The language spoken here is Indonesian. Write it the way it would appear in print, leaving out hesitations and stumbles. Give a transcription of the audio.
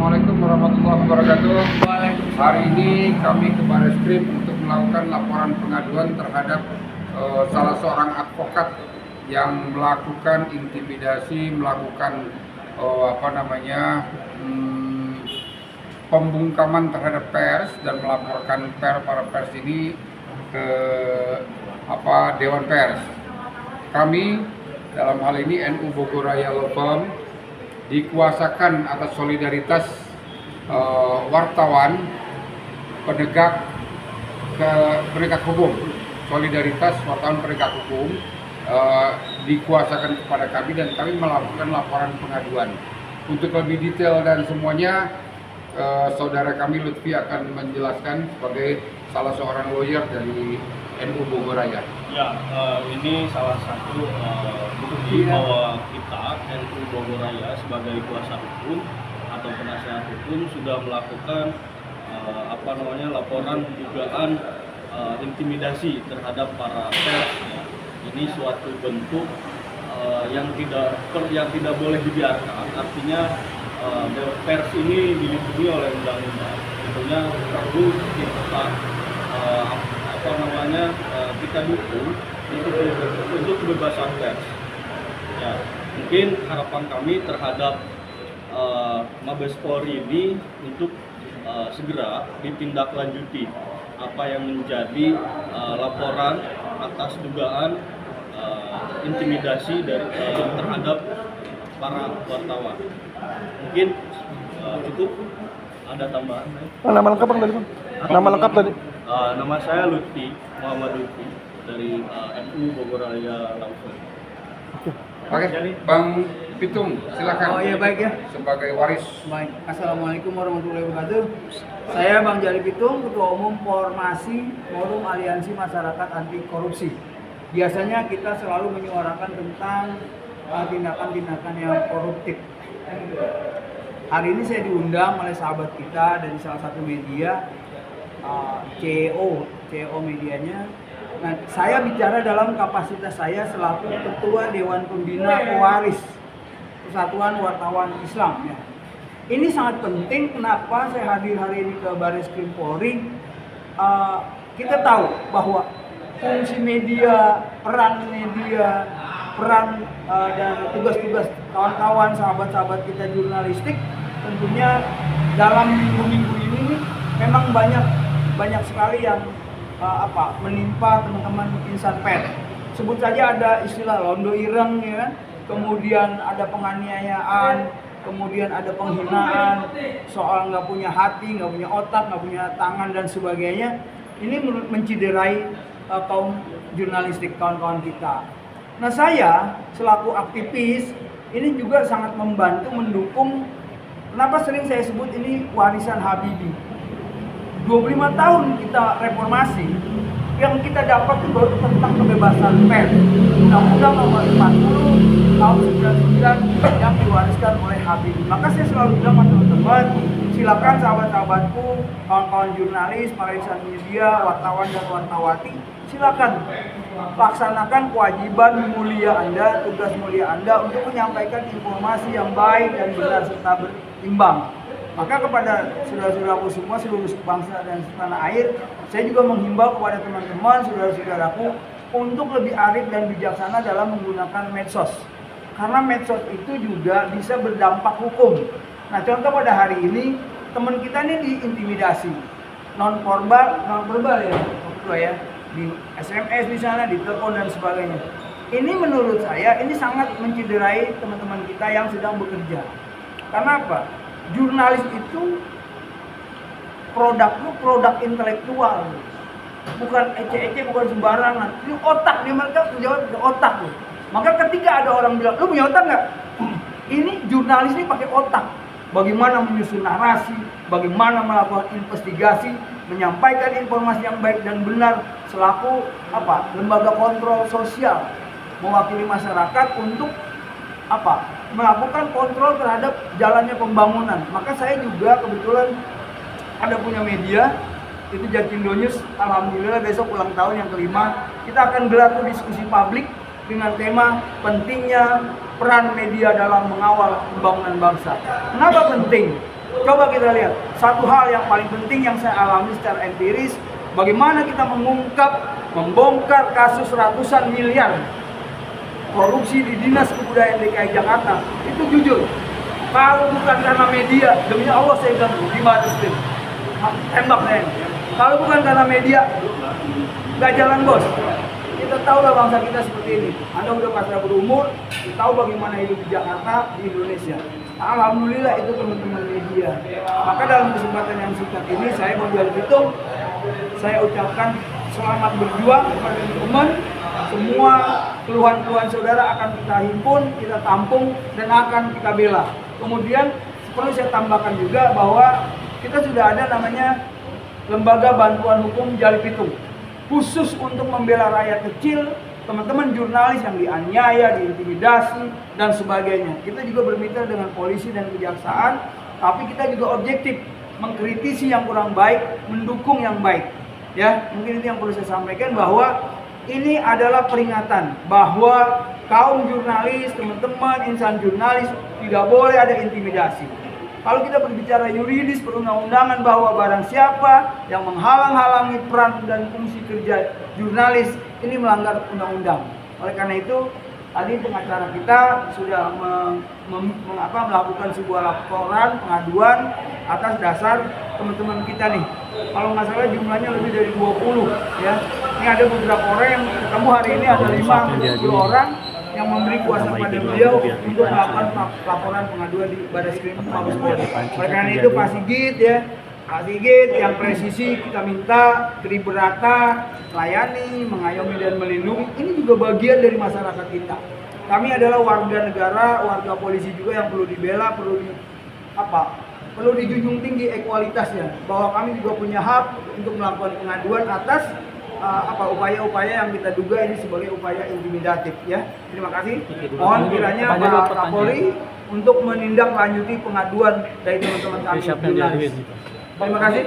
Assalamualaikum warahmatullahi wabarakatuh. Hari ini kami ke Bareskrim untuk melakukan laporan pengaduan terhadap salah seorang advokat yang melakukan intimidasi, melakukan pembungkaman terhadap pers dan melaporkan para pers ini ke Dewan Pers. Kami dalam hal ini NU Bogor Raya Law Firm dikuasakan atas solidaritas wartawan penegak hukum, solidaritas wartawan penegak hukum dikuasakan kepada kami dan kami melakukan laporan pengaduan. Untuk lebih detail dan semuanya, saudara kami Lutfi akan menjelaskan sebagai salah seorang lawyer dari NU Bogor Raya. Ya, ini salah satu bukti bahwa kita NU Bogor Raya sebagai kuasa hukum atau penasehat hukum sudah melakukan laporan dugaan intimidasi terhadap para pers. Ini suatu bentuk yang tidak boleh dibiarkan. Artinya pers ini dilindungi oleh undang-undang. Tentunya perlu kita dukung untuk kebebasan pers. Ya, mungkin harapan kami terhadap Mabes Polri ini untuk segera ditindaklanjuti apa yang menjadi laporan atas dugaan intimidasi terhadap para wartawan. Mungkin cukup. Ada tambahan? Nama lengkap Bang tadi, Bang? Nama lengkap tadi? Nama saya Lutfi, Muhammad Lutfi dari NU Bogor Raya Law Firm. Oke, Bang Pitung, silakan. Oh iya, baik ya. Sebagai waris. Baik. Assalamualaikum warahmatullahi wabarakatuh. Saya Bang Jali Pitung, Ketua Umum Formasi Forum Aliansi Masyarakat Anti Korupsi. Biasanya kita selalu menyuarakan tentang tindakan-tindakan yang koruptif. Hari ini saya diundang oleh sahabat kita dari salah satu media, CEO medianya. Nah, saya bicara dalam kapasitas saya selaku Ketua Dewan Pembina Pewaris Persatuan Wartawan Islam. Ya. Ini sangat penting. Kenapa saya hadir hari ini ke Bareskrim Polri? Kita tahu bahwa fungsi media, peran media, dan tugas-tugas kawan-kawan, sahabat-sahabat kita jurnalistik tentunya dalam minggu-minggu ini memang banyak sekali yang menimpa teman-teman insan pers. Sebut saja ada istilah londo ireng, ya kan? Kemudian ada penganiayaan, kemudian ada penghinaan, soal nggak punya hati, nggak punya otak, nggak punya tangan dan sebagainya. Ini menciderai kaum jurnalistik, kawan-kawan kita. Nah, saya selaku aktivis ini juga sangat membantu mendukung. Kenapa sering saya sebut ini warisan Habibie? 25 tahun kita reformasi, yang kita dapat itu baru tentang kebebasan pers. Undang-Undang Nomor 40 tahun 99 yang diwariskan oleh Habibie. Maka saya selalu bilang sama teman-teman, silakan sahabat-sahabatku, kawan-kawan jurnalis, para insan media, wartawan dan wartawati, silakan laksanakan kewajiban mulia Anda, tugas mulia Anda untuk menyampaikan informasi yang baik dan benar serta berimbang. Maka kepada saudara-saudaraku semua, seluruh bangsa dan setanah air, saya juga menghimbau kepada teman-teman, saudara-saudaraku untuk lebih arif dan bijaksana dalam menggunakan medsos. Karena medsos itu juga bisa berdampak hukum. Nah, contoh pada hari ini, teman kita ini diintimidasi. Non-verbal ya, di SMS misalnya, di telepon dan sebagainya. Ini menurut saya ini sangat menciderai teman-teman kita yang sedang bekerja. Karena apa? Jurnalis itu produk intelektual, bukan ece-ece, bukan sembarangan. Ini otak, dia mereka menjawab ke otak loh. Maka ketika ada orang bilang, lu punya otak nggak? Ini jurnalis ini pakai otak. Bagaimana menyusun narasi, bagaimana melakukan investigasi, menyampaikan informasi yang baik dan benar selaku lembaga kontrol sosial, mewakili masyarakat untuk melakukan kontrol terhadap jalannya pembangunan. Maka saya juga kebetulan ada punya media, itu Jakindo News. Alhamdulillah besok ulang tahun yang kelima. Kita akan gelar diskusi publik dengan tema pentingnya peran media dalam mengawal pembangunan bangsa. Kenapa penting? Coba kita lihat, satu hal yang paling penting yang saya alami secara empiris, bagaimana kita membongkar kasus ratusan miliar korupsi di Dinas Kebudayaan DKI Jakarta. Itu jujur, kalau bukan karena media, demi Allah saya bilang di Barreskrim, tembak saya. Kalau bukan karena media, nggak jalan bos. Kita tahu lah bangsa kita seperti ini. Anda udah pasrah berumur, tahu bagaimana hidup di Jakarta, di Indonesia. Alhamdulillah itu teman-teman media. Maka dalam kesempatan yang singkat ini saya mau hitung, saya ucapkan selamat berjuang kepada teman-teman. Semua keluhan-keluhan saudara akan kita himpun, kita tampung, dan akan kita bela. Kemudian perlu saya tambahkan juga bahwa kita sudah ada namanya Lembaga Bantuan Hukum Jali Pitung, khusus untuk membela rakyat kecil, teman-teman jurnalis yang dianiaya, diintimidasi, dan sebagainya. Kita juga bermitra dengan polisi dan kejaksaan, tapi kita juga objektif, mengkritisi yang kurang baik, mendukung yang baik. Ya, mungkin itu yang perlu saya sampaikan, bahwa ini adalah peringatan bahwa kaum jurnalis, teman-teman insan jurnalis tidak boleh ada intimidasi. Kalau kita berbicara yuridis perundang-undangan bahwa barang siapa yang menghalang-halangi peran dan fungsi kerja jurnalis ini melanggar undang-undang. Oleh karena itu tadi pengacara kita sudah melakukan sebuah laporan pengaduan atas dasar teman-teman kita nih. Kalau nggak salah jumlahnya lebih dari 20 ya. Ini ada beberapa orang yang ketemu hari ini, ada 5-10 orang yang memberi kuasa pada beliau untuk melakukan laporan pengaduan di Barreskrim Mabes Polri. Oleh karena itu Pak Sigit ya, Pak Sigit yang presisi kita minta triberata, layani, mengayomi dan melindungi. Ini juga bagian dari masyarakat kita. Kami adalah warga negara, warga polisi juga yang perlu dibela, perlu dijunjung tinggi ekualitasnya, bahwa kami juga punya hak untuk melakukan pengaduan atas upaya-upaya yang kita duga ini sebagai upaya intimidatif ya. Terima kasih. Mohon kiranya Pak Kapolri untuk menindaklanjuti pengaduan dari teman-teman kami jurnalis. Terima kasih.